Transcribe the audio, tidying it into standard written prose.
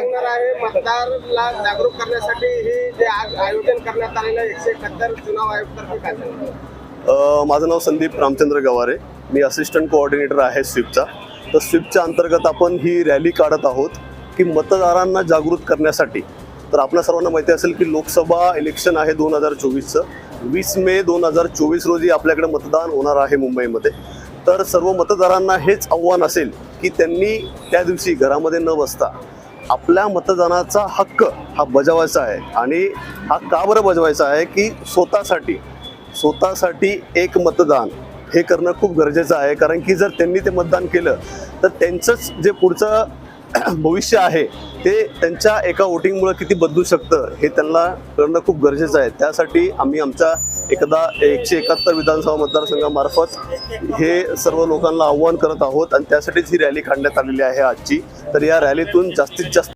सांगणार आहे मतदाराला जागरूक करण्यासाठी हे जे आज आयोजन करण्यात आलेलं 171 चुनाव आयुक्तांनी काय सांगितलं? माझं नाव संदीप रामचंद्र गवारे, मी असिस्टंट कोऑर्डिनेटर आहे स्वीपचा. तर स्वीपच्या अंतर्गत आपण ही रॅली काढत आहोत की मतदारांना जागृत करण्यासाठी. तर आपल्या सर्वांना माहिती असेल की लोकसभा इलेक्शन आहे 2024चं. 20 मे 2024 रोजी आपल्याकडे मतदान होणार आहे मुंबईमध्ये. तर सर्व मतदारांना हेच आव्हान असेल की त्यांनी त्या दिवशी घरामध्ये न बसता आपल्या मतदानाचा हक्क हा बजावायचा आहे. आणि हा का बरं बजावायचा आहे की स्वतःसाठी एक मतदान हे करणं खूप गरजेचं आहे. कारण की जर त्यांनी ते मतदान केलं तर त्यांचंच जे पुढचं भविष्य आहे ते त्यांच्या एका वोटिंगमुळे किती बदलू शकतं हे त्यांना करणं खूप गरजेचं आहे. त्यासाठी आम्ही आमच्या 171 विधानसभा मतदारसंघामार्फत हे सर्व लोकांना आव्हान करत आहोत आणि त्यासाठीच ही रॅली काढण्यात आलेली आहे आजची. तर या रॅलीतून जास्तीत जास्त